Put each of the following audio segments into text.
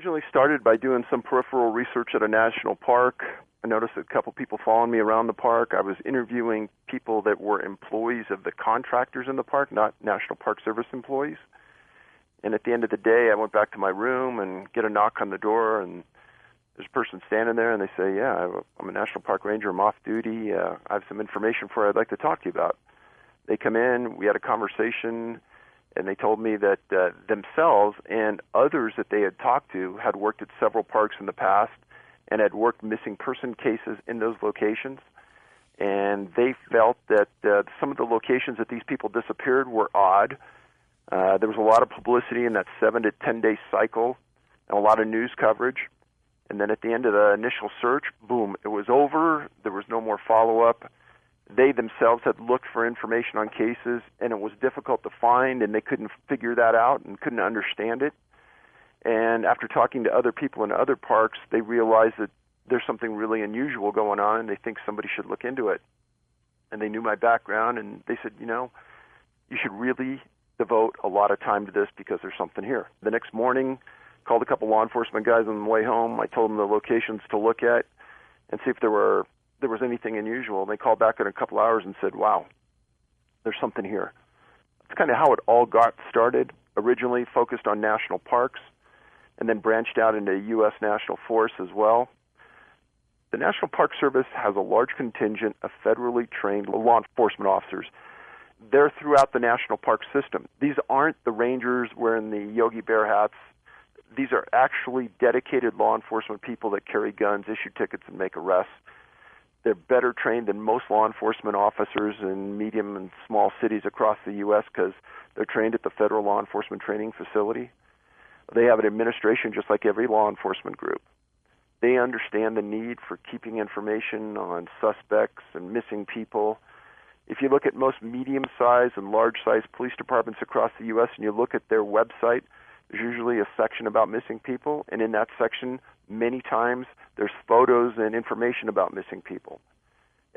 originally started by doing some peripheral research at a national park. I noticed a couple people following me around the park. I was interviewing people that were employees of the contractors in the park, not National Park Service employees. And at the end of the day, I went back to my room and get a knock on the door, and there's a person standing there, and they say, yeah, I'm a National Park Ranger. I'm off duty. I have some information for you I'd like to talk to you about. They come in. We had a conversation, and they told me that themselves and others that they had talked to had worked at several parks in the past and had worked missing person cases in those locations. And they felt that some of the locations that these people disappeared were odd. There was a lot of publicity in that 7 to 10 day cycle and a lot of news coverage. And then at the end of the initial search, boom, it was over. There was no more follow-up. They themselves had looked for information on cases, and it was difficult to find, and they couldn't figure that out and couldn't understand it. And after talking to other people in other parks, they realized that there's something really unusual going on, and they think somebody should look into it. And they knew my background, and they said, you should really devote a lot of time to this because there's something here. The next morning, called a couple law enforcement guys on the way home. I told them the locations to look at and see if there was anything unusual. And they called back in a couple hours and said, wow, there's something here. That's kind of how it all got started. Originally focused on national parks and then branched out into U.S. National Forest as well. The National Park Service has a large contingent of federally trained law enforcement officers. They're throughout the national park system. These aren't the rangers wearing the Yogi Bear hats. These are actually dedicated law enforcement people that carry guns, issue tickets, and make arrests. They're better trained than most law enforcement officers in medium and small cities across the U.S. because they're trained at the Federal Law Enforcement Training Facility. They have an administration just like every law enforcement group. They understand the need for keeping information on suspects and missing people. If you look at most medium-sized and large-sized police departments across the U.S. and you look at their website, there's usually a section about missing people, and in that section, many times, there's photos and information about missing people.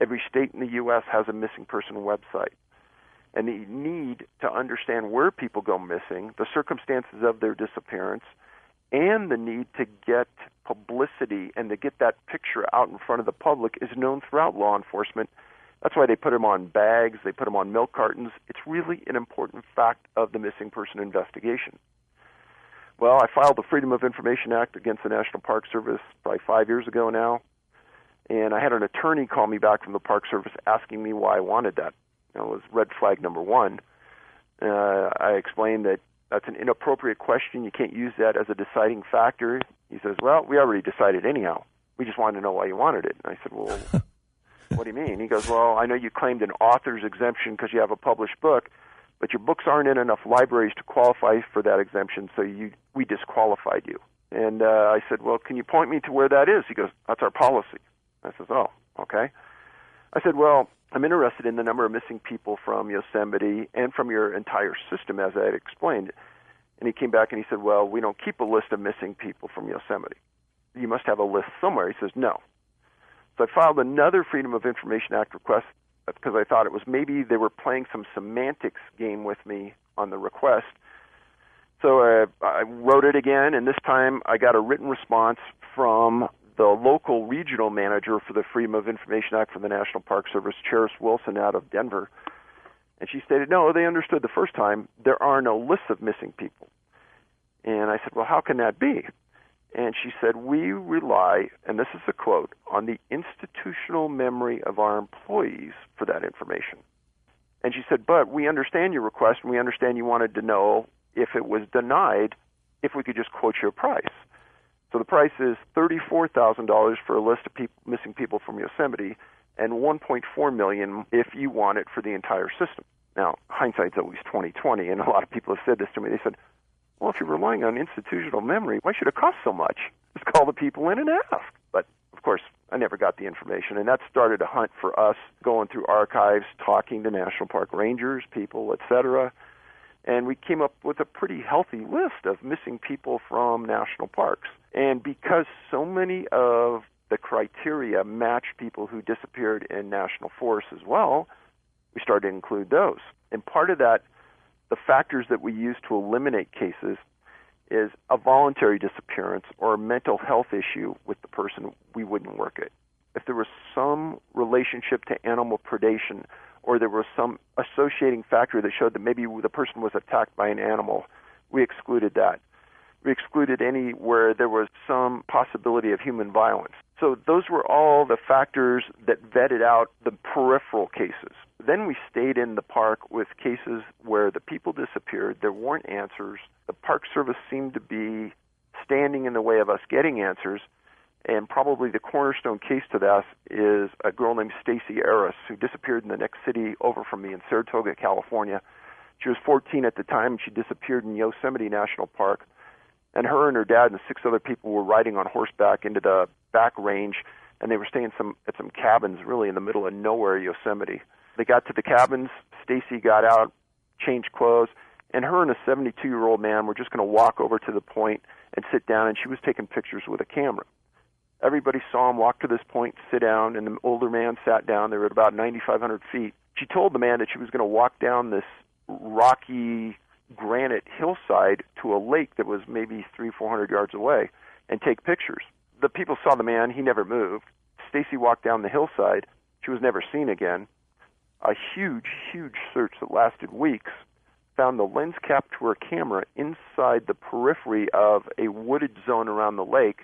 Every state in the U.S. has a missing person website. And the need to understand where people go missing, the circumstances of their disappearance, and the need to get publicity and to get that picture out in front of the public is known throughout law enforcement. That's why they put them on bags, they put them on milk cartons. It's really an important fact of the missing person investigation. Well, I filed the Freedom of Information Act against the National Park Service probably 5 years ago now, and I had an attorney call me back from the Park Service asking me why I wanted that. It was red flag number one. I explained that that's an inappropriate question. You can't use that as a deciding factor. He says, well, we already decided anyhow. We just wanted to know why you wanted it. And I said, well, what do you mean? He goes, well, I know you claimed an author's exemption because you have a published book, but your books aren't in enough libraries to qualify for that exemption, so we disqualified you. And I said, well, can you point me to where that is? He goes, that's our policy. I says, oh, okay. I said, well, I'm interested in the number of missing people from Yosemite and from your entire system, as I had explained. And he came back and he said, well, we don't keep a list of missing people from Yosemite. You must have a list somewhere. He says, no. So I filed another Freedom of Information Act request because I thought it was maybe they were playing some semantics game with me on the request. So I wrote it again, and this time I got a written response from the local regional manager for the Freedom of Information Act for the National Park Service, Charis Wilson out of Denver. And she stated, no, they understood the first time there are no lists of missing people. And I said, well, how can that be? And she said, we rely, and this is a quote, on the institutional memory of our employees for that information. And she said, but we understand your request, and we understand you wanted to know if it was denied, if we could just quote you a price. So the price is $34,000 for a list of missing people from Yosemite and $1.4 million if you want it for the entire system. Now, hindsight's always 20/20, and a lot of people have said this to me. They said, well, if you're relying on institutional memory, why should it cost so much? Just call the people in and ask. But, of course, I never got the information, and that started a hunt for us, going through archives, talking to national park rangers, people, etc., and we came up with a pretty healthy list of missing people from national parks. And because so many of the criteria match people who disappeared in national forests as well, we started to include those. And part of that, the factors that we use to eliminate cases, is a voluntary disappearance or a mental health issue with the person, we wouldn't work it. If there was some relationship to animal predation or there was some associating factor that showed that maybe the person was attacked by an animal, we excluded that. We excluded any where there was some possibility of human violence. So those were all the factors that vetted out the peripheral cases. Then we stayed in the park with cases where the people disappeared, there weren't answers, the Park Service seemed to be standing in the way of us getting answers, and probably the cornerstone case to that is a girl named Stacy Aris, who disappeared in the next city over from me in Saratoga, California. She was 14 at the time, and she disappeared in Yosemite National Park. And her and her dad and 6 other people were riding on horseback into the back range, and they were staying at some cabins really in the middle of nowhere, Yosemite. They got to the cabins, Stacy got out, changed clothes, and her and a 72-year-old man were just going to walk over to the point and sit down, and she was taking pictures with a camera. Everybody saw him walk to this point, sit down, and the older man sat down. They were at about 9,500 feet. She told the man that she was going to walk down this rocky granite hillside to a lake that was maybe 300-400 yards away and take pictures. The people saw the man. He never moved. Stacy walked down the hillside. She was never seen again. A huge search that lasted weeks found the lens cap to her camera inside the periphery of a wooded zone around the lake,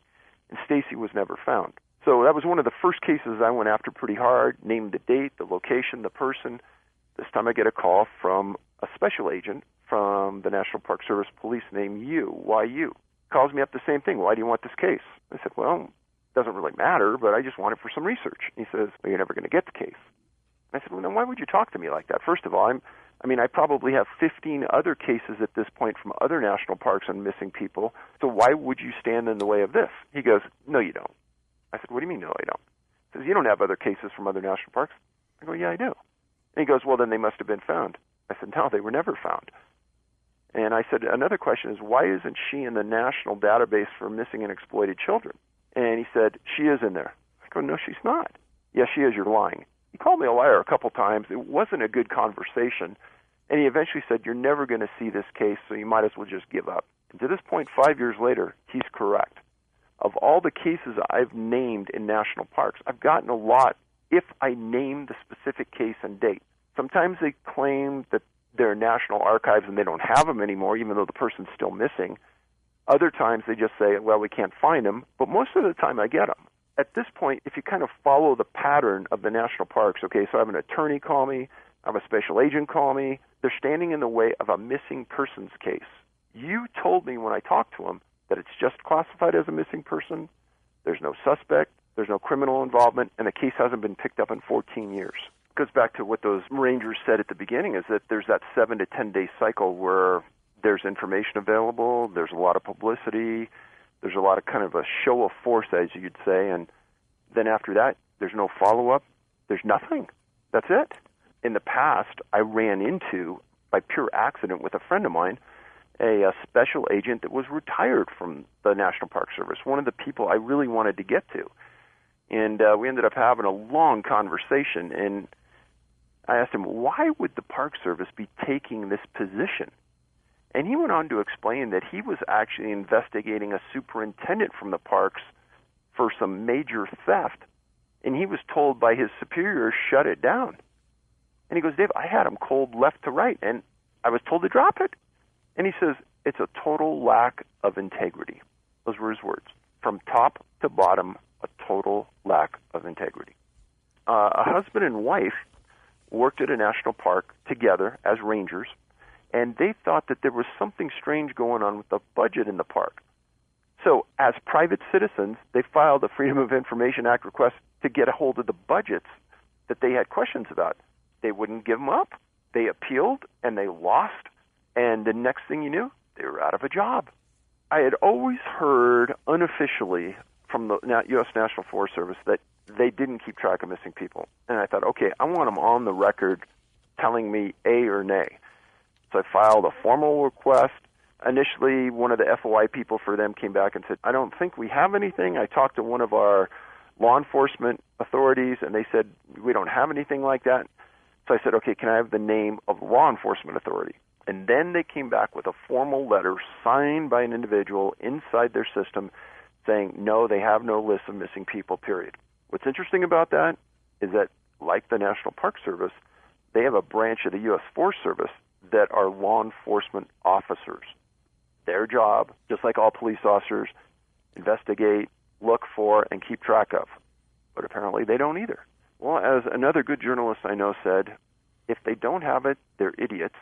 and Stacy was never found. So that was one of the first cases I went after pretty hard, named the date, the location, the person. This time I get a call from a special agent from the National Park Service Police named you. Why you? Calls me up the same thing. Why do you want this case? I said, well, it doesn't really matter, but I just want it for some research. He says, well, you're never going to get the case. I said, well, then why would you talk to me like that? First of all, I probably have 15 other cases at this point from other national parks on missing people, so why would you stand in the way of this? He goes, no, you don't. I said, what do you mean, no, I don't? He says, you don't have other cases from other national parks? I go, yeah, I do. And he goes, well, then they must have been found. I said, no, they were never found. And I said, another question is, why isn't she in the national database for missing and exploited children? And he said, she is in there. I go, no, she's not. Yes, she is, you're lying. He called me a liar a couple times. It wasn't a good conversation. And he eventually said, you're never going to see this case, so you might as well just give up. And to this point, 5 years later, he's correct. Of all the cases I've named in national parks, I've gotten a lot if I name the specific case and date. Sometimes they claim that they're national archives and they don't have them anymore, even though the person's still missing. Other times they just say, well, we can't find them, but most of the time I get them. At this point, if you kind of follow the pattern of the national parks, okay, so I have an attorney call me, I have a special agent call me, they're standing in the way of a missing persons case. You told me when I talked to them that it's just classified as a missing person, there's no suspect, there's no criminal involvement, and the case hasn't been picked up in 14 years. It goes back to what those rangers said at the beginning, is that there's that 7 to 10 day cycle where there's information available, there's a lot of publicity, there's a lot of kind of a show of force, as you'd say, and then after that, there's no follow-up, there's nothing. That's it. In the past, I ran into, by pure accident with a friend of mine, a special agent that was retired from the National Park Service, one of the people I really wanted to get to. And we ended up having a long conversation, and I asked him, why would the Park Service be taking this position? And he went on to explain that he was actually investigating a superintendent from the parks for some major theft, and he was told by his superiors, shut it down. And he goes, Dave, I had him cold left to right, and I was told to drop it. And he says, it's a total lack of integrity. Those were his words. From top to bottom, a total lack of integrity. A husband and wife worked at a national park together as rangers, and they thought that there was something strange going on with the budget in the park. So as private citizens, they filed a Freedom of Information Act request to get a hold of the budgets that they had questions about. They wouldn't give them up. They appealed, and they lost. And the next thing you knew, they were out of a job. I had always heard unofficially from the U.S. National Forest Service that they didn't keep track of missing people. And I thought, okay, I want them on the record telling me A or nay. So I filed a formal request. Initially, one of the FOI people for them came back and said, I don't think we have anything. I talked to one of our law enforcement authorities, and they said, we don't have anything like that. So I said, okay, can I have the name of the law enforcement authority? And then they came back with a formal letter signed by an individual inside their system saying, no, they have no list of missing people, period. What's interesting about that is that, like the National Park Service, they have a branch of the U.S. Forest Service that are law enforcement officers. Their job, just like all police officers, investigate, look for, and keep track of. But apparently they don't either. Well, as another good journalist I know said, if they don't have it, they're idiots.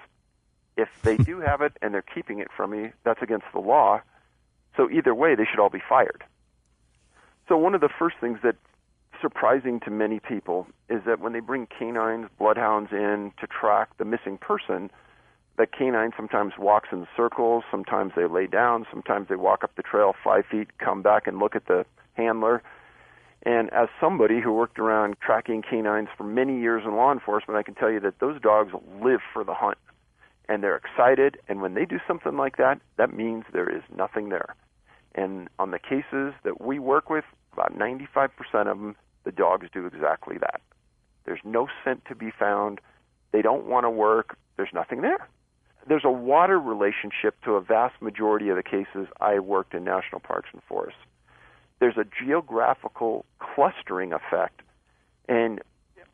If they do have it and they're keeping it from me, that's against the law. So either way, they should all be fired. So one of the first things that's surprising to many people is that when they bring canines, bloodhounds in to track the missing person, that canine sometimes walks in circles, sometimes they lay down, sometimes they walk up the trail 5 feet, come back and look at the handler. And as somebody who worked around tracking canines for many years in law enforcement, I can tell you that those dogs live for the hunt. And they're excited, and when they do something like that, that means there is nothing there. And on the cases that we work with, about 95% of them, the dogs do exactly that. There's no scent to be found. They don't want to work. There's nothing there. There's a water relationship to a vast majority of the cases I worked in national parks and forests. There's a geographical clustering effect. And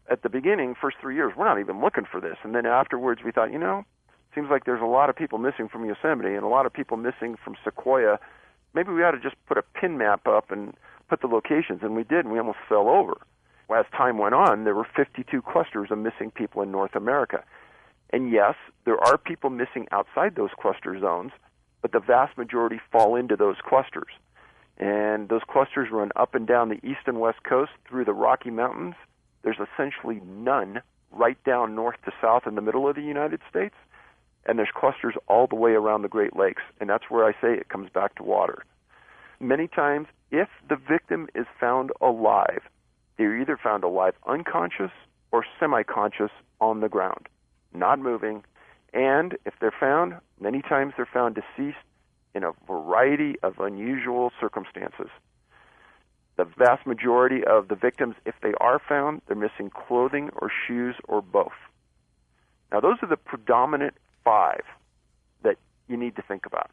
at the beginning, first 3 years, we're not even looking for this. And then afterwards, we thought, seems like there's a lot of people missing from Yosemite and a lot of people missing from Sequoia. Maybe we ought to just put a pin map up and put the locations, and we did, and we almost fell over. As time went on, there were 52 clusters of missing people in North America. And yes, there are people missing outside those cluster zones, but the vast majority fall into those clusters. And those clusters run up and down the east and west coast through the Rocky Mountains. There's essentially none right down north to south in the middle of the United States. And there's clusters all the way around the Great Lakes, and that's where I say it comes back to water. Many times, if the victim is found alive, they're either found alive unconscious or semi-conscious on the ground, not moving. And if they're found, many times they're found deceased in a variety of unusual circumstances. The vast majority of the victims, if they are found, they're missing clothing or shoes or both. Now, those are the predominant 5 that you need to think about.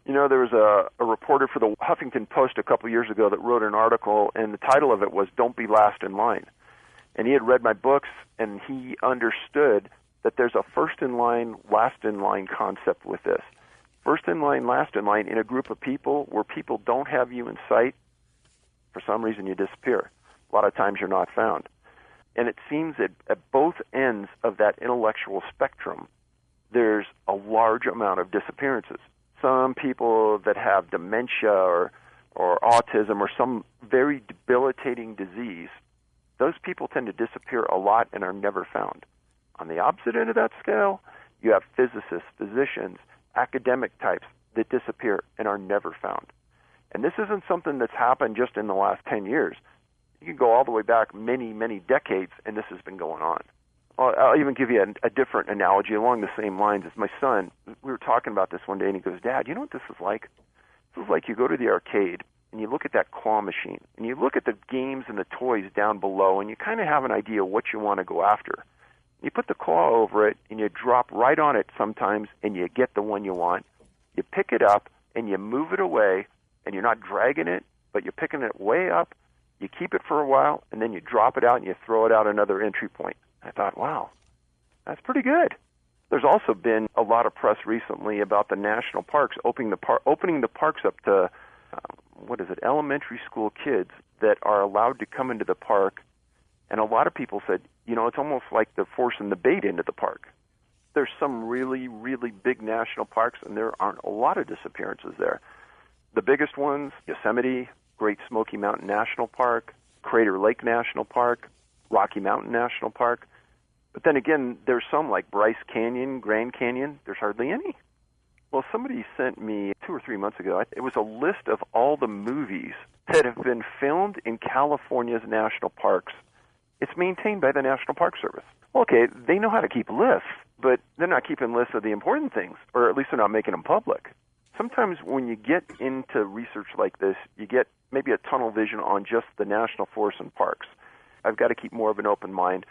There was a reporter for the Huffington Post a couple years ago that wrote an article, and the title of it was "Don't Be Last in Line." And he had read my books, and he understood that there's a first in line, last in line concept with this. First in line, last in line in a group of people where people don't have you in sight. For some reason, you disappear. A lot of times you're not found. And it seems that at both ends of that intellectual spectrum, there's a large amount of disappearances. Some people that have dementia or autism or some very debilitating disease, those people tend to disappear a lot and are never found. On the opposite end of that scale, you have physicists, physicians, academic types that disappear and are never found. And this isn't something that's happened just in the last 10 years. You can go all the way back many, many decades, and this has been going on. I'll even give you a different analogy along the same lines as my son. We were talking about this one day, and he goes, "Dad, you know what this is like? This is like you go to the arcade, and you look at that claw machine, and you look at the games and the toys down below, and you kind of have an idea what you want to go after. You put the claw over it, and you drop right on it sometimes, and you get the one you want. You pick it up, and you move it away, and you're not dragging it, but you're picking it way up. You keep it for a while, and then you drop it out, and you throw it out another entry point." I thought, wow, that's pretty good. There's also been a lot of press recently about the national parks opening the parks up to, elementary school kids that are allowed to come into the park. And a lot of people said, it's almost like they're forcing the bait into the park. There's some really, really big national parks, and there aren't a lot of disappearances there. The biggest ones, Yosemite, Great Smoky Mountain National Park, Crater Lake National Park, Rocky Mountain National Park. But then again, there's some like Bryce Canyon, Grand Canyon. There's hardly any. Well, somebody sent me 2 or 3 months ago, it was a list of all the movies that have been filmed in California's national parks. It's maintained by the National Park Service. Okay, they know how to keep lists, but they're not keeping lists of the important things, or at least they're not making them public. Sometimes when you get into research like this, you get maybe a tunnel vision on just the national forests and parks. I've got to keep more of an open mind.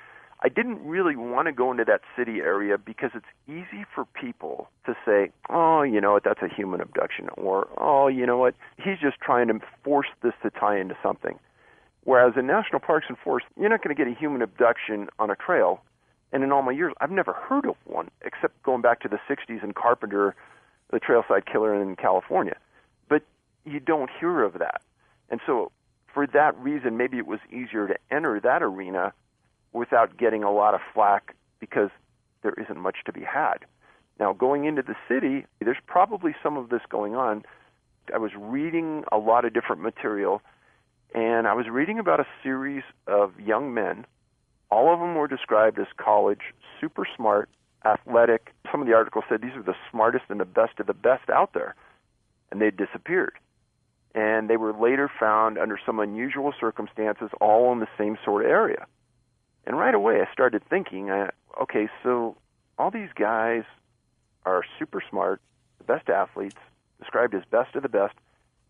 I didn't really want to go into that city area because it's easy for people to say, oh, you know what, that's a human abduction, or, oh, you know what, he's just trying to force this to tie into something. Whereas in national parks and forests, you're not going to get a human abduction on a trail. And in all my years, I've never heard of one, except going back to the 60s in Carpenter, the trailside killer in California. But you don't hear of that. And so for that reason, maybe it was easier to enter that arena without getting a lot of flack because there isn't much to be had. Now, going into the city, there's probably some of this going on. I was reading a lot of different material, and I was reading about a series of young men. All of them were described as college, super smart, athletic. Some of the articles said these are the smartest and the best of the best out there, and they disappeared. And they were later found under some unusual circumstances all in the same sort of area. And right away I started thinking, okay, so all these guys are super smart, the best athletes, described as best of the best,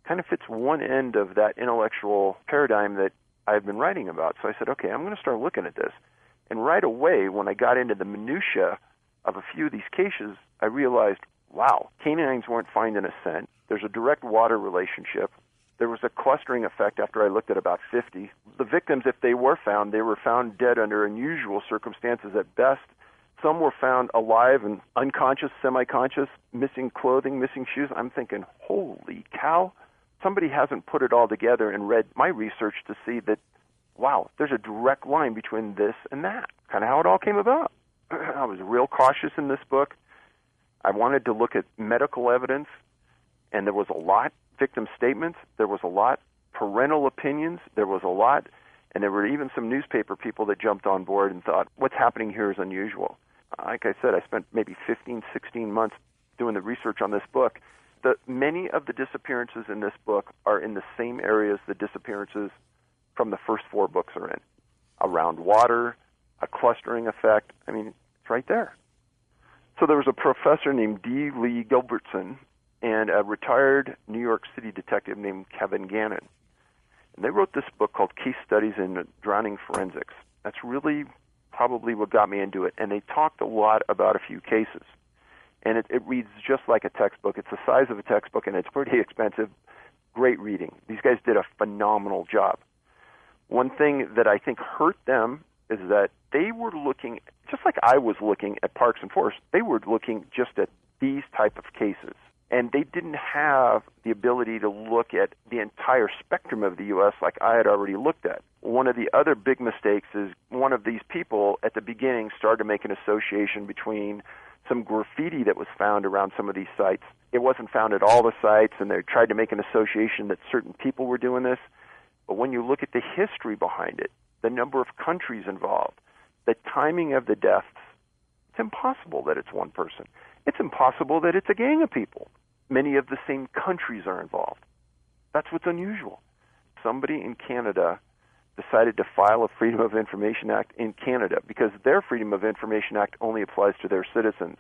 kind of fits one end of that intellectual paradigm that I've been writing about. So I said, okay, I'm going to start looking at this. And right away, when I got into the minutia of a few of these cases, I realized, wow, canines weren't finding a scent. There's a direct water relationship. There was a clustering effect after I looked at about 50. The victims, if they were found dead under unusual circumstances at best. Some were found alive and unconscious, semi-conscious, missing clothing, missing shoes. I'm thinking, holy cow, somebody hasn't put it all together and read my research to see that, wow, there's a direct line between this and that. Kind of how it all came about. I was real cautious in this book. I wanted to look at medical evidence, and there was a lot. Victim statements, there was a lot. Parental opinions, there was a lot. And there were even some newspaper people that jumped on board and thought, what's happening here is unusual. Like I said, I spent maybe 15, 16 months doing the research on this book. Many of the disappearances in this book are in the same areas the disappearances from the first 4 books are in. Around water, a clustering effect. I mean, it's right there. So there was a professor named D. Lee Gilbertson and a retired New York City detective named Kevin Gannon. And they wrote this book called Case Studies in Drowning Forensics. That's really probably what got me into it. And they talked a lot about a few cases. And it reads just like a textbook. It's the size of a textbook, and it's pretty expensive. Great reading. These guys did a phenomenal job. One thing that I think hurt them is that they were looking, just like I was looking at parks and forests, they were looking just at these type of cases. And they didn't have the ability to look at the entire spectrum of the U.S. like I had already looked at. One of the other big mistakes is one of these people at the beginning started to make an association between some graffiti that was found around some of these sites. It wasn't found at all the sites, and they tried to make an association that certain people were doing this. But when you look at the history behind it, the number of countries involved, the timing of the deaths, it's impossible that it's one person. It's impossible that it's a gang of people. Many of the same countries are involved. That's what's unusual. Somebody in Canada decided to file a Freedom of Information Act in Canada because their Freedom of Information Act only applies to their citizens.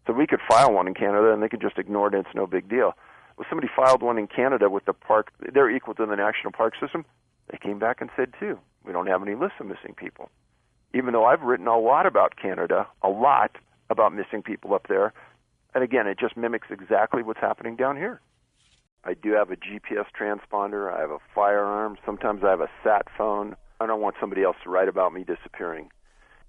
So we could file one in Canada and they could just ignore it and it's no big deal. Well, somebody filed one in Canada with the park, they're equal to the national park system. They came back and said, too, we don't have any lists of missing people. Even though I've written a lot about Canada, a lot about missing people up there, and again, it just mimics exactly what's happening down here. I do have a GPS transponder. I have a firearm. Sometimes I have a sat phone. I don't want somebody else to write about me disappearing.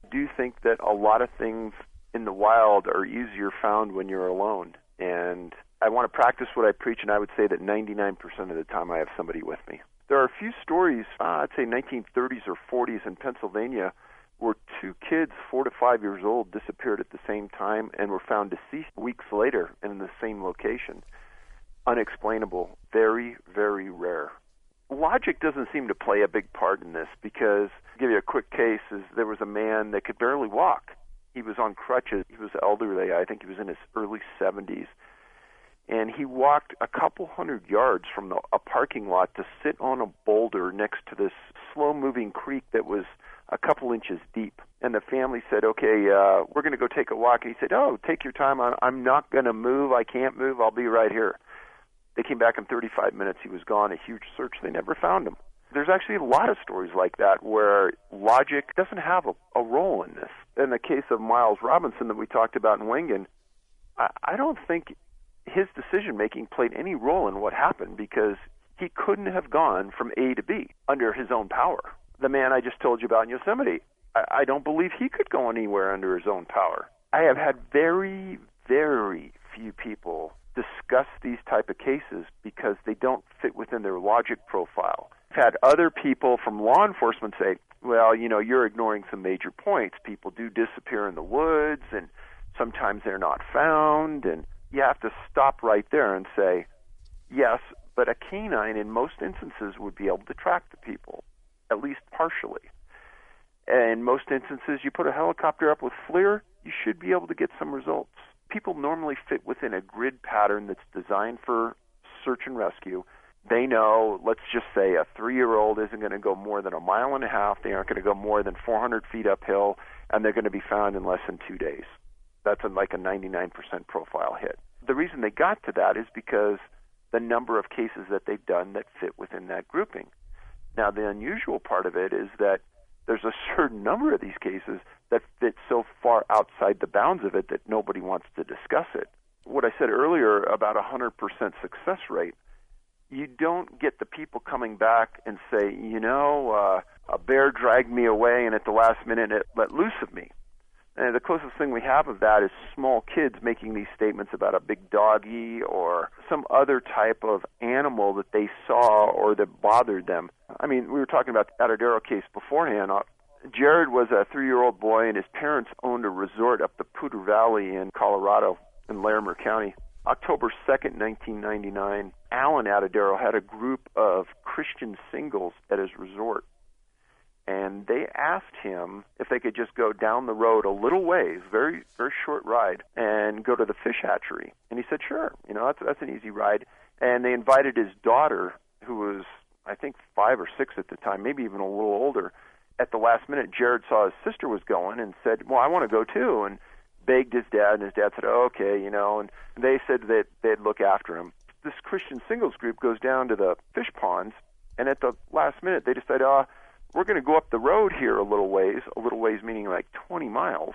I do think that a lot of things in the wild are easier found when you're alone. And I want to practice what I preach, and I would say that 99% of the time I have somebody with me. There are a few stories, I'd say 1930s or 40s in Pennsylvania, where 2 kids, 4 to 5 years old, disappeared at the same time and were found deceased weeks later in the same location. Unexplainable. Very, very rare. Logic doesn't seem to play a big part in this because, to give you a quick case, is there was a man that could barely walk. He was on crutches. He was elderly. I think he was in his early 70s. And he walked a couple hundred yards from a parking lot to sit on a boulder next to this slow-moving creek that was a couple inches deep. And the family said, okay, we're going to go take a walk. And he said, oh, take your time. I'm not going to move. I can't move. I'll be right here. They came back in 35 minutes. He was gone. A huge search. They never found him. There's actually a lot of stories like that where logic doesn't have a role in this. In the case of Miles Robinson that we talked about in Wengen, I don't think his decision-making played any role in what happened because he couldn't have gone from A to B under his own power. The man I just told you about in Yosemite, I don't believe he could go anywhere under his own power. I have had very, very few people discuss these type of cases because they don't fit within their logic profile. I've had other people from law enforcement say, well, you're ignoring some major points. People do disappear in the woods, and sometimes they're not found, and you have to stop right there and say, yes, but a canine in most instances would be able to track the people, at least partially. In most instances, you put a helicopter up with FLIR, you should be able to get some results. People normally fit within a grid pattern that's designed for search and rescue. They know, let's just say a 3-year-old isn't going to go more than 1.5 miles. They aren't going to go more than 400 feet uphill, and they're going to be found in less than 2 days. That's like a 99% profile hit. The reason they got to that is because the number of cases that they've done that fit within that grouping. Now, the unusual part of it is that there's a certain number of these cases that fit so far outside the bounds of it that nobody wants to discuss it. What I said earlier about 100% success rate, you don't get the people coming back and say, a bear dragged me away and at the last minute it let loose of me. And the closest thing we have of that is small kids making these statements about a big doggy or some other type of animal that they saw or that bothered them. I mean, we were talking about the Atadero case beforehand. Jared was a 3-year-old boy, and his parents owned a resort up the Poudre Valley in Colorado in Larimer County. October 2nd, 1999, Alan Atadero had a group of Christian singles at his resort. And they asked him if they could just go down the road a little ways, very, very short ride, and go to the fish hatchery. And he said, sure, that's an easy ride. And they invited his daughter, who was, I think, 5 or 6 at the time, maybe even a little older. At the last minute, Jared saw his sister was going and said, well, I want to go too, and begged his dad, and his dad said, oh, okay, and they said that they'd look after him. This Christian singles group goes down to the fish ponds, and at the last minute, they decide, we're going to go up the road here a little ways meaning like 20 miles,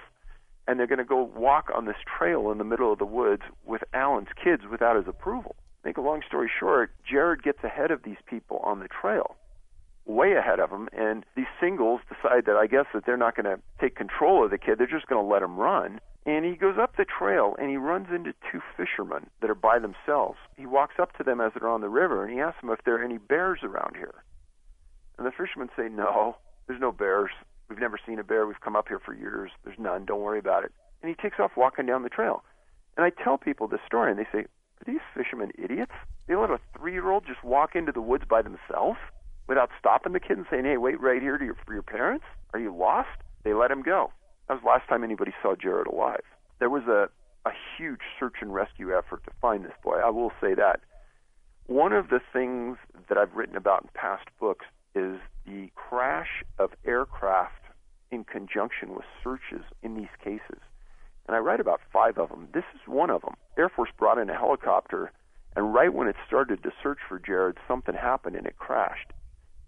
and they're going to go walk on this trail in the middle of the woods with Alan's kids without his approval. Make a long story short, Jared gets ahead of these people on the trail, way ahead of them, and these singles decide that I guess that they're not going to take control of the kid, they're just going to let him run. And he goes up the trail, and he runs into 2 fishermen that are by themselves. He walks up to them as they're on the river, and he asks them if there are any bears around here. And the fishermen say, no, there's no bears. We've never seen a bear. We've come up here for years. There's none. Don't worry about it. And he takes off walking down the trail. And I tell people this story, and they say, are these fishermen idiots? They let a 3-year-old just walk into the woods by themselves without stopping the kid and saying, hey, wait right here for your parents? Are you lost? They let him go. That was the last time anybody saw Jared alive. There was a huge search and rescue effort to find this boy. I will say that. One of the things that I've written about in past books is the crash of aircraft in conjunction with searches in these cases. And I write about 5 of them. This is one of them. Air Force brought in a helicopter, and right when it started to search for Jared, something happened and it crashed.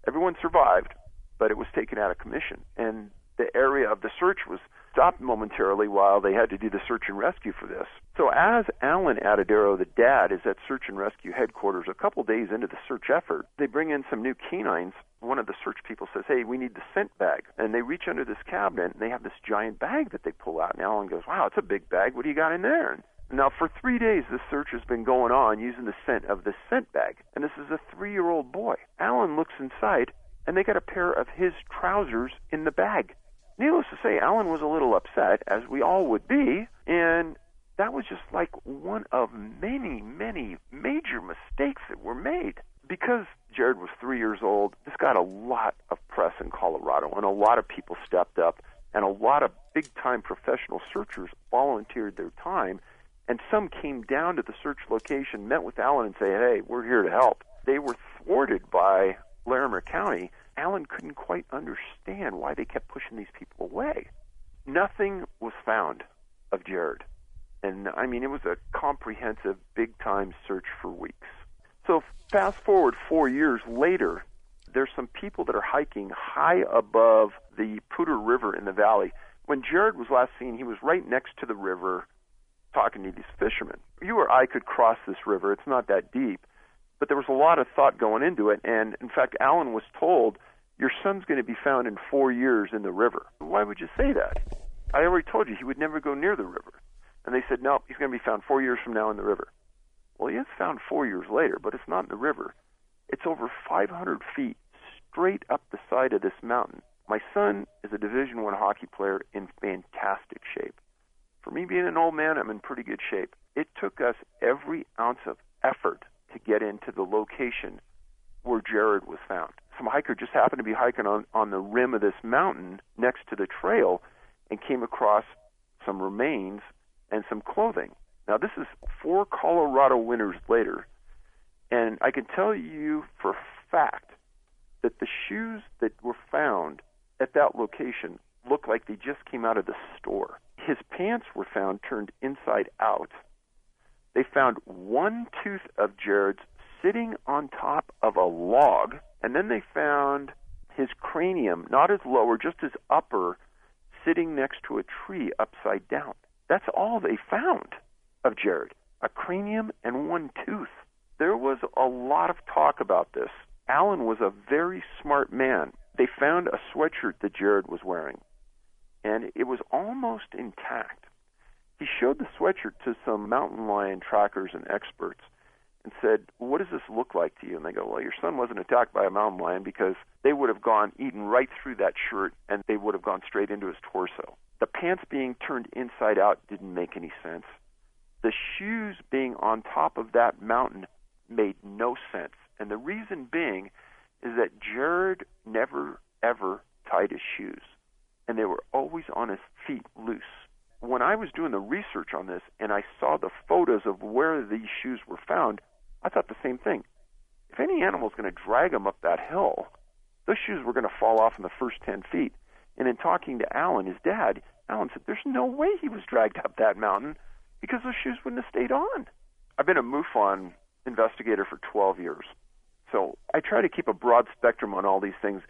Everyone survived, but it was taken out of commission. And the area of the search was stopped momentarily while they had to do the search and rescue for this. So as Alan Atadero, the dad, is at search and rescue headquarters a couple days into the search effort, they bring in some new canines. One of the search people says, hey, we need the scent bag. And they reach under this cabinet, and they have this giant bag that they pull out. And Alan goes, wow, it's a big bag. What do you got in there? And now, for 3 days, this search has been going on using the scent of this scent bag. And this is a 3-year-old boy. Alan looks inside, and they got a pair of his trousers in the bag. Needless to say, Alan was a little upset, as we all would be, and that was just like one of many, many major mistakes that were made. Because Jared was 3 years old, this got a lot of press in Colorado, and a lot of people stepped up, and a lot of big-time professional searchers volunteered their time, and some came down to the search location, met with Alan, and said, hey, we're here to help. They were thwarted by Larimer County. Alan couldn't quite understand why they kept pushing these people away. Nothing was found of Jared. And, I mean, it was a comprehensive, big-time search for weeks. So fast forward 4 years later, there's some people that are hiking high above the Poudre River in the valley. When Jared was last seen, he was right next to the river talking to these fishermen. You or I could cross this river. It's not that deep. But there was a lot of thought going into it. And, in fact, Alan was told, your son's going to be found in 4 years in the river. Why would you say that? I already told you he would never go near the river. And they said, no, he's going to be found 4 years from now in the river. Well, he is found 4 years later, but it's not in the river. It's over 500 feet straight up the side of this mountain. My son is a Division I hockey player in fantastic shape. For me being an old man, I'm in pretty good shape. It took us every ounce of effort to get into the location where Jared was found. Some hiker just happened to be hiking on the rim of this mountain next to the trail and came across some remains and some clothing. Now, this is 4 Colorado winters later, and I can tell you for a fact that the shoes that were found at that location looked like they just came out of the store. His pants were found turned inside out. They found one tooth of Jared's sitting on top of a log, and then they found his cranium, not his lower, just his upper, sitting next to a tree upside down. That's all they found of Jared, a cranium and one tooth. There was a lot of talk about this. Alan was a very smart man. They found a sweatshirt that Jared was wearing, and it was almost intact. He showed the sweatshirt to some mountain lion trackers and experts and said, what does this look like to you? And they go, well, your son wasn't attacked by a mountain lion because they would have eaten right through that shirt and they would have gone straight into his torso. The pants being turned inside out didn't make any sense. The shoes being on top of that mountain made no sense. And the reason being is that Jared never, ever tied his shoes, and they were always on his feet loose. When I was doing the research on this and I saw the photos of where these shoes were found, I thought the same thing. If any animal's going to drag them up that hill, those shoes were going to fall off in the first 10 feet. And in talking to Alan, his dad, Alan said, there's no way he was dragged up that mountain because those shoes wouldn't have stayed on. I've been a MUFON investigator for 12 years. So I try to keep a broad spectrum on all these things.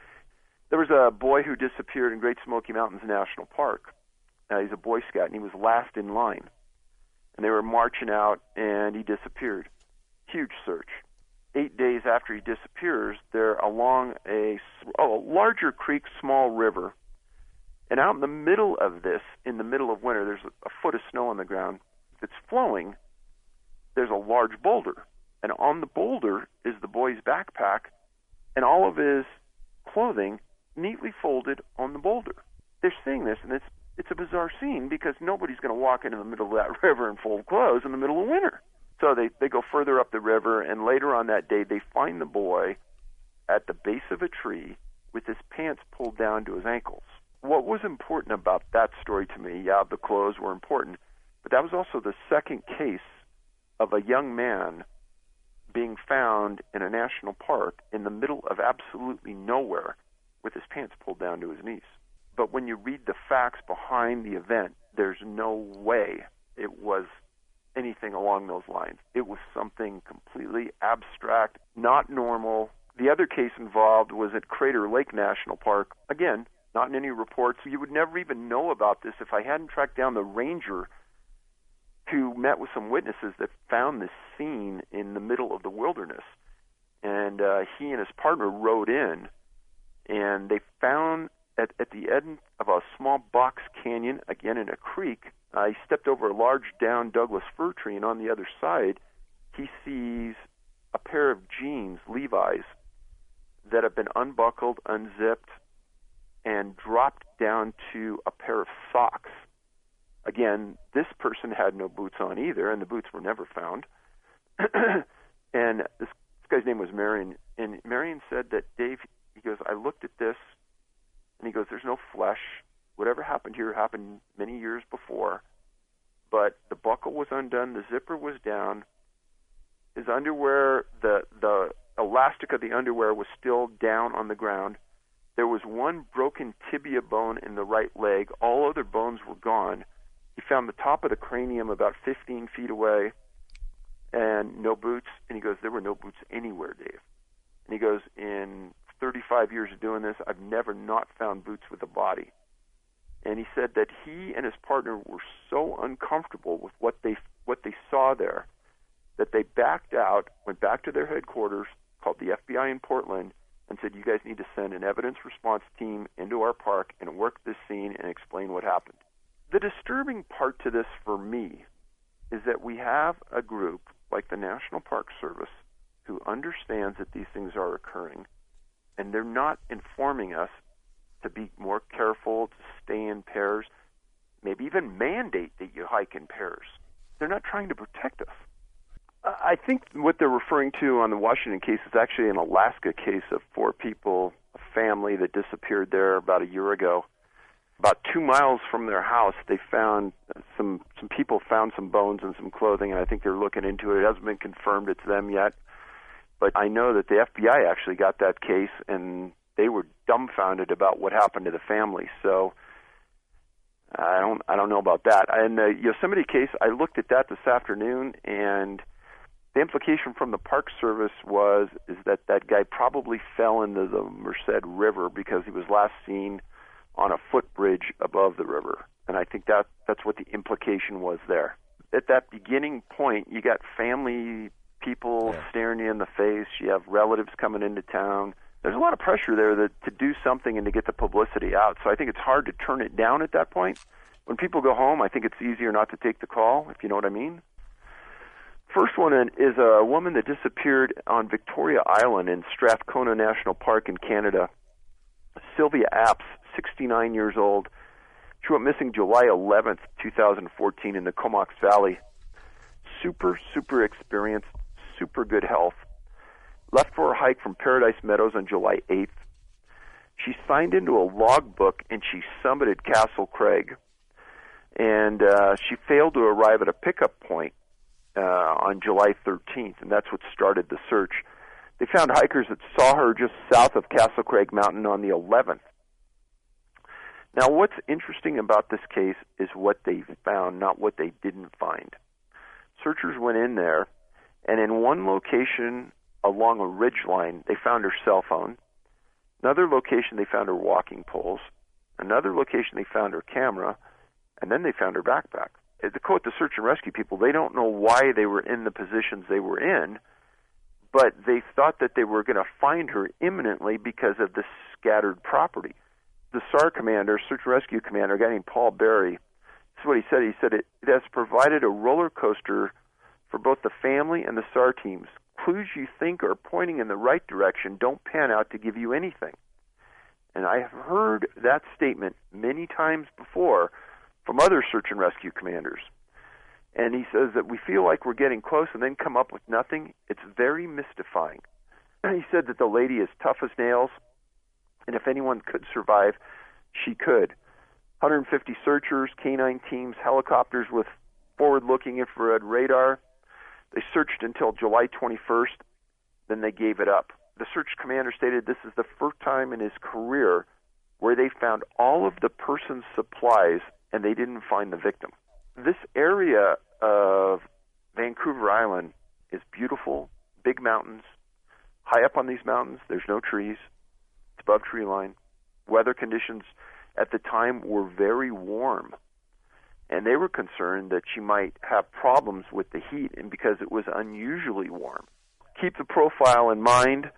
There was a boy who disappeared in Great Smoky Mountains National Park. He's a Boy Scout, and he was last in line. And they were marching out, and he disappeared. Huge search. 8 days after he disappears, they're along a larger creek, small river. And out in the middle of this, in the middle of winter, there's a foot of snow on the ground that's flowing. There's a large boulder. And on the boulder is the boy's backpack and all of his clothing neatly folded on the boulder. They're seeing this, and it's a bizarre scene because nobody's going to walk into the middle of that river and fold clothes in the middle of winter. So they go further up the river, and later on that day, they find the boy at the base of a tree with his pants pulled down to his ankles. What was important about that story to me, the clothes were important, but that was also the second case of a young man being found in a national park in the middle of absolutely nowhere with his pants pulled down to his knees. But when you read the facts behind the event, there's no way it was anything along those lines. It was something completely abstract, not normal. The other case involved was at Crater Lake National Park. Again, not in any reports. You would never even know about this if I hadn't tracked down the ranger who met with some witnesses that found this scene in the middle of the wilderness. And he and his partner rode in, and they found at the end of a small box canyon, again in a creek, he stepped over a large down Douglas fir tree, and on the other side, he sees a pair of jeans, Levi's, that have been unbuckled, unzipped, and dropped down to a pair of socks. Again, this person had no boots on either, and the boots were never found. And this guy's name was Marion, and Marion said that, Dave, he goes, I looked at this, and he goes, there's no flesh. Whatever happened here happened many years before, but the buckle was undone, the zipper was down, his underwear, the elastic of the underwear was still down on the ground. There was one broken tibia bone in the right leg. All other bones were gone. He found the top of the cranium about 15 feet away and no boots. And he goes, there were no boots anywhere, Dave. And he goes, in 35 years of doing this, I've never not found boots with a body. And he said that he and his partner were so uncomfortable with what they saw there that they backed out, went back to their headquarters, called the FBI in Portland, and said, you guys need to send an evidence response team into our park and work this scene and explain what happened. The disturbing part to this for me is that we have a group like the National Park Service who understands that these things are occurring, and they're not informing us to be more careful, to stay in pairs, maybe even mandate that you hike in pairs. They're not trying to protect us. I think what they're referring to on the Washington case is actually an Alaska case of 4 people, a family that disappeared there about a year ago. About 2 miles from their house, they found some people found some bones and some clothing, and I think they're looking into it. It hasn't been confirmed it's them yet, but I know that the FBI actually got that case, and they were dumbfounded about what happened to the family. So I don't know about that. And the Yosemite case, I looked at that this afternoon, and the implication from the Park Service is that that guy probably fell into the Merced River because he was last seen on a footbridge above the river. And I think that's what the implication was there. At that beginning point, you got family people staring you in the face. You have relatives coming into town. There's a lot of pressure there to do something and to get the publicity out. So I think it's hard to turn it down at that point. When people go home, I think it's easier not to take the call, if you know what I mean. First one is a woman that disappeared on Victoria Island in Strathcona National Park in Canada. Sylvia Apps, 69 years old. She went missing July 11th, 2014 in the Comox Valley. Super, super experienced, super good health. Left for a hike from Paradise Meadows on July 8th. She signed into a logbook and she summited Castle Craig. And she failed to arrive at a pickup point on July 13th, and that's what started the search. They found hikers that saw her just south of Castle Craig Mountain on the 11th. Now, what's interesting about this case is what they found, not what they didn't find. Searchers went in there, and in one location along a ridgeline, they found her cell phone. Another location, they found her walking poles. Another location, they found her camera, and then they found her backpack. To quote the search and rescue people, they don't know why they were in the positions they were in, but they thought that they were going to find her imminently because of the scattered property. The SAR commander, search and rescue commander, a guy named Paul Berry, this is what he said. He said, it has provided a roller coaster for both the family and the SAR teams. Clues you think are pointing in the right direction don't pan out to give you anything. And I have heard that statement many times before from other search and rescue commanders. And he says that we feel like we're getting close and then come up with nothing. It's very mystifying. And he said that the lady is tough as nails, and if anyone could survive, she could. 150 searchers, canine teams, helicopters with forward-looking infrared radar. They searched until July 21st, then they gave it up. The search commander stated this is the first time in his career where they found all of the person's supplies and they didn't find the victim. This area of Vancouver Island is beautiful, big mountains. High up on these mountains, there's no trees. It's above tree line. Weather conditions at the time were very warm, and they were concerned that she might have problems with the heat and because it was unusually warm. Keep the profile in mind.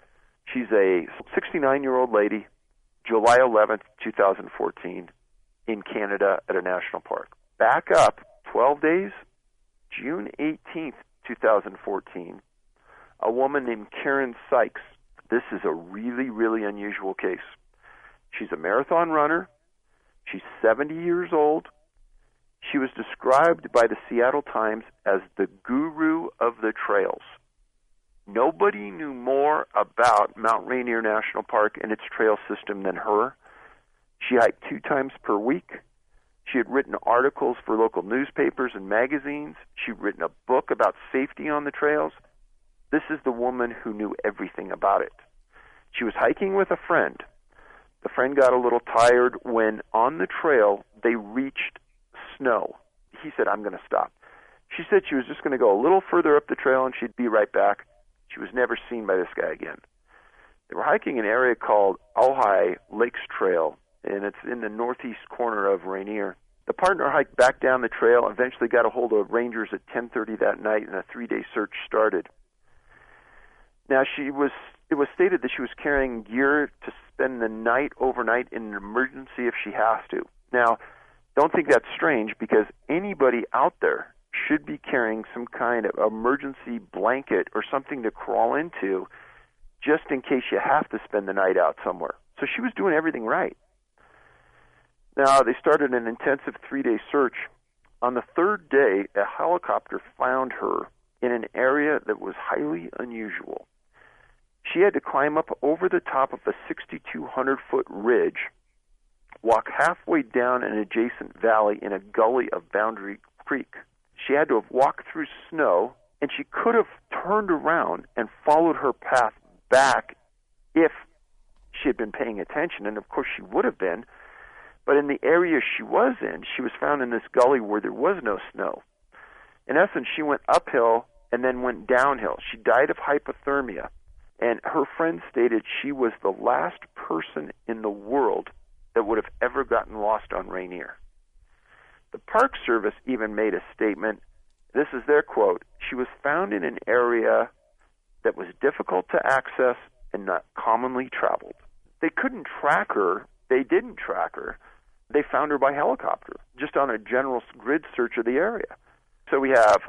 She's a 69-year-old lady, July 11th, 2014, in Canada at a national park. Back up 12 days, June 18th, 2014, a woman named Karen Sykes. This is a really, really unusual case. She's a marathon runner. She's 70 years old. She was described by the Seattle Times as the guru of the trails. Nobody knew more about Mount Rainier National Park and its trail system than her. She hiked 2 times per week. She had written articles for local newspapers and magazines. She'd written a book about safety on the trails. This is the woman who knew everything about it. She was hiking with a friend. The friend got a little tired when on the trail they reached snow. He said, I'm going to stop. She said she was just going to go a little further up the trail and she'd be right back. She was never seen by this guy again. They were hiking an area called Ojai Lakes Trail, and it's in the northeast corner of Rainier. The partner hiked back down the trail, eventually got a hold of rangers at 10:30 that night, and a 3-day search started. Now, it was stated that she was carrying gear to spend the night overnight in an emergency if she has to. Now, don't think that's strange, because anybody out there should be carrying some kind of emergency blanket or something to crawl into just in case you have to spend the night out somewhere. So she was doing everything right. Now, they started an intensive 3-day search. On the third day, a helicopter found her in an area that was highly unusual. She had to climb up over the top of a 6,200-foot ridge, walk halfway down an adjacent valley in a gully of Boundary Creek. She had to have walked through snow, and she could have turned around and followed her path back if she had been paying attention, and of course she would have been. But in the area she was in, she was found in this gully where there was no snow. In essence, she went uphill and then went downhill. She died of hypothermia, and her friends stated she was the last person in the world that would have ever gotten lost on Rainier. The Park Service even made a statement. This is their quote: "She was found in an area that was difficult to access and not commonly traveled." They couldn't track her. They didn't track her. They found her by helicopter, just on a general grid search of the area. So we have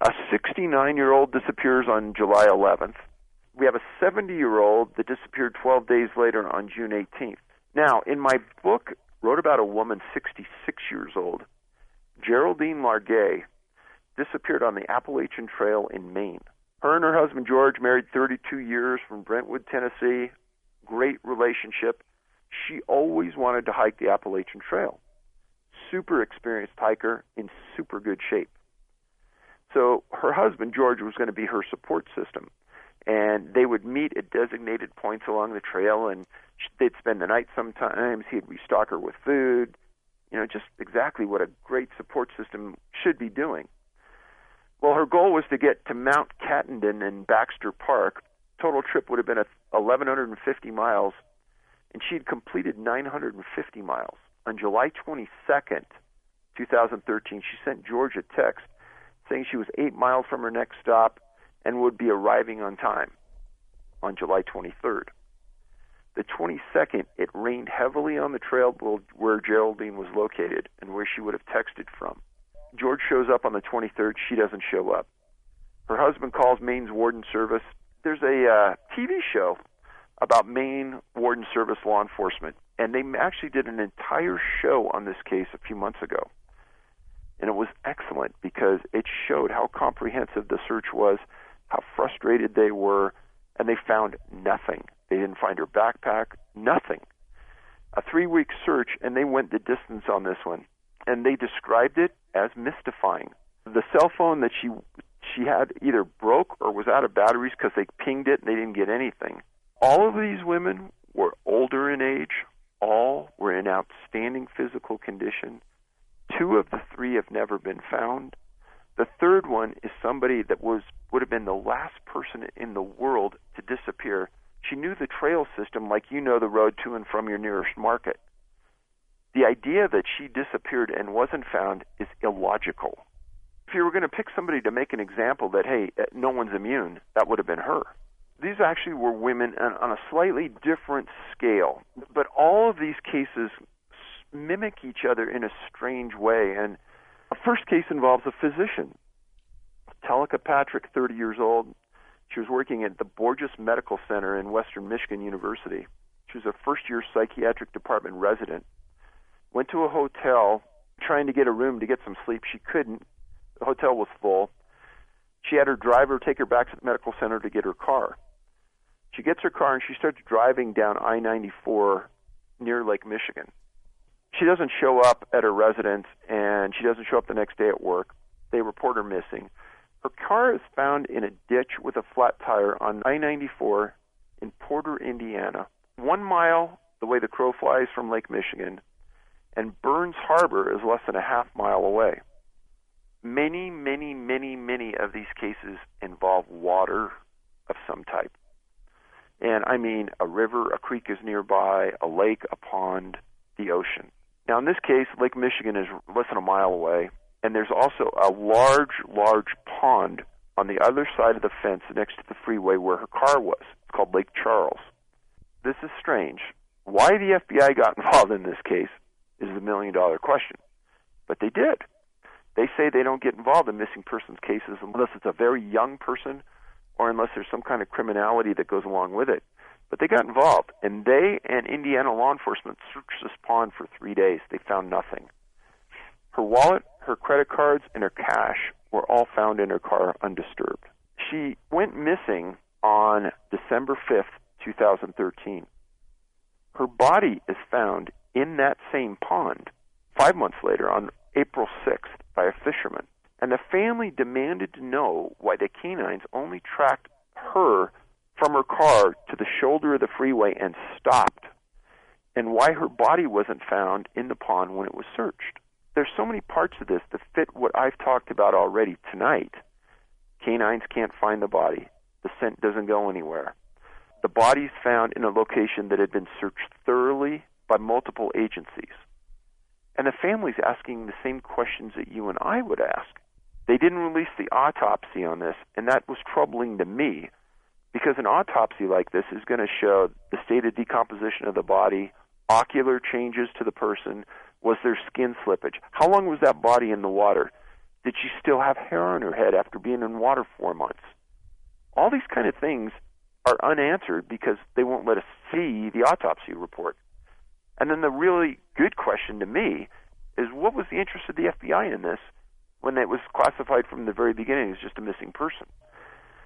a 69-year-old disappears on July 11th. We have a 70-year-old that disappeared 12 days later on June 18th. Now, in my book, wrote about a woman 66 years old, Geraldine Largay, disappeared on the Appalachian Trail in Maine. Her and her husband George married 32 years from Brentwood, Tennessee. Great relationship. She always wanted to hike the Appalachian Trail. Super experienced hiker, in super good shape. So her husband, George, was going to be her support system. And they would meet at designated points along the trail, and they'd spend the night sometimes. He'd restock her with food. Just exactly what a great support system should be doing. Well, her goal was to get to Mount Cattenden in Baxter Park. Total trip would have been 1,150 miles, and she'd completed 950 miles. On July 22nd, 2013, she sent George a text saying she was 8 miles from her next stop and would be arriving on time on July 23rd. The 22nd, it rained heavily on the trail where Geraldine was located and where she would have texted from. George shows up on the 23rd. She doesn't show up. Her husband calls Maine's Warden Service. There's a TV show about Maine Warden Service law enforcement, and they actually did an entire show on this case a few months ago. And it was excellent because it showed how comprehensive the search was, how frustrated they were, and they found nothing. They didn't find her backpack, nothing. A 3-week search, and they went the distance on this one. And they described it as mystifying. The cell phone that she had either broke or was out of batteries because they pinged it and they didn't get anything. All of these women were older in age. All were in outstanding physical condition. 2 of the 3 have never been found. The third one is somebody that would have been the last person in the world to disappear. She knew the trail system like you know the road to and from your nearest market. The idea that she disappeared and wasn't found is illogical. If you were going to pick somebody to make an example that, hey, no one's immune, that would have been her. These actually were women on a slightly different scale. But all of these cases mimic each other in a strange way. And the first case involves a physician. Telika Patrick, 30 years old. She was working at the Borges Medical Center in Western Michigan University. She was a first-year psychiatric department resident. Went to a hotel trying to get a room to get some sleep. She couldn't. The hotel was full. She had her driver take her back to the medical center to get her car. She gets her car and she starts driving down I-94 near Lake Michigan. She doesn't show up at her residence, and she doesn't show up the next day at work. They report her missing. Her car is found in a ditch with a flat tire on I-94 in Porter, Indiana, 1 mile the way the crow flies from Lake Michigan, and Burns Harbor is less than a half mile away. Many, many, many, many of these cases involve water of some type. And I mean a river, a creek is nearby, a lake, a pond, the ocean. Now in this case, Lake Michigan is less than a mile away, and there's also a large pond on the other side of the fence next to the freeway where her car was. It's called Lake Charles. This is strange. Why the FBI got involved in this case is the million-dollar question. But they did. They say they don't get involved in missing persons cases unless it's a very young person or unless there's some kind of criminality that goes along with it. But they got involved, and they and Indiana law enforcement searched this pond for 3 days. They found nothing. Her wallet, her credit cards, and her cash were all found in her car undisturbed. She went missing on December 5th, 2013. Her body is found in that same pond 5 months later on April 6th by a fisherman. And the family demanded to know why the canines only tracked her from her car to the shoulder of the freeway and stopped, and why her body wasn't found in the pond when it was searched. There's so many parts of this that fit what I've talked about already tonight. Canines can't find the body. The scent doesn't go anywhere. The body's found in a location that had been searched thoroughly by multiple agencies. And the family's asking the same questions that you and I would ask. They didn't release the autopsy on this, and that was troubling to me, because an autopsy like this is going to show the state of decomposition of the body, ocular changes to the person, was there skin slippage, how long was that body in the water, did she still have hair on her head after being in water 4 months? All these kind of things are unanswered because they won't let us see the autopsy report. And then the really good question to me is, what was the interest of the FBI in this when it was classified from the very beginning as just a missing person?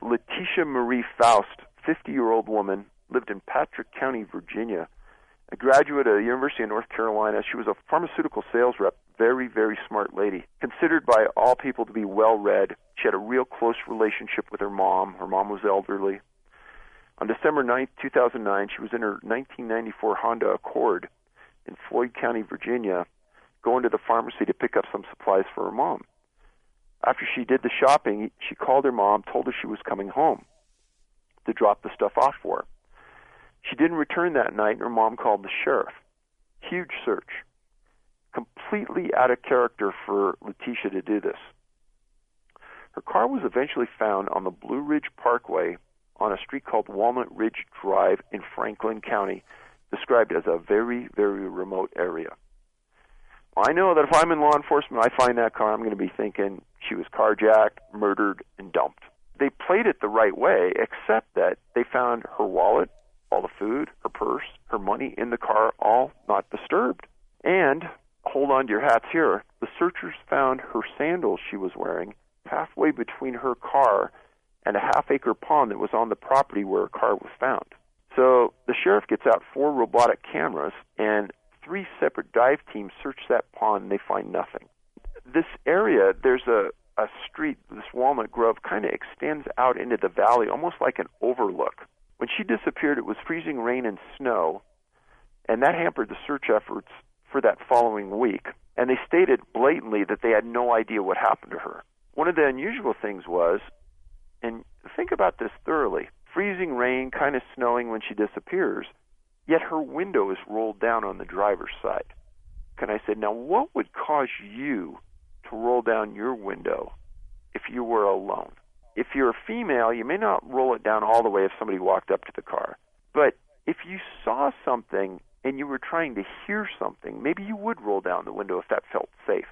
Letitia Marie Faust, 50-year-old woman, lived in Patrick County, Virginia, a graduate of the University of North Carolina. She was a pharmaceutical sales rep, very, very smart lady, considered by all people to be well-read. She had a real close relationship with her mom. Her mom was elderly. On December 9th, 2009, she was in her 1994 Honda Accord in Floyd County, Virginia, going to the pharmacy to pick up some supplies for her mom. After she did the shopping, she called her mom, told her she was coming home to drop the stuff off for her. She didn't return that night, and her mom called the sheriff. Huge search. Completely out of character for Letitia to do this. Her car was eventually found on the Blue Ridge Parkway on a street called Walnut Ridge Drive in Franklin County, described as a very, very remote area. Well, I know that if I'm in law enforcement, I find that car, I'm going to be thinking she was carjacked, murdered, and dumped. They played it the right way, except that they found her wallet, all the food, her purse, her money in the car, all not disturbed. And, hold on to your hats here, the searchers found her sandals she was wearing halfway between her car and a half-acre pond that was on the property where her car was found. So the sheriff gets out 4 robotic cameras, and 3 separate dive teams search that pond, and they find nothing. This area, there's a street, this Walnut Grove, kind of extends out into the valley, almost like an overlook. When she disappeared, it was freezing rain and snow, and that hampered the search efforts for that following week. And they stated blatantly that they had no idea what happened to her. One of the unusual things was, and think about this thoroughly, freezing rain, kind of snowing when she disappears, yet her window is rolled down on the driver's side. And I said, now what would cause you to roll down your window if you were alone? If you're a female, you may not roll it down all the way if somebody walked up to the car. But if you saw something and you were trying to hear something, maybe you would roll down the window if that felt safe.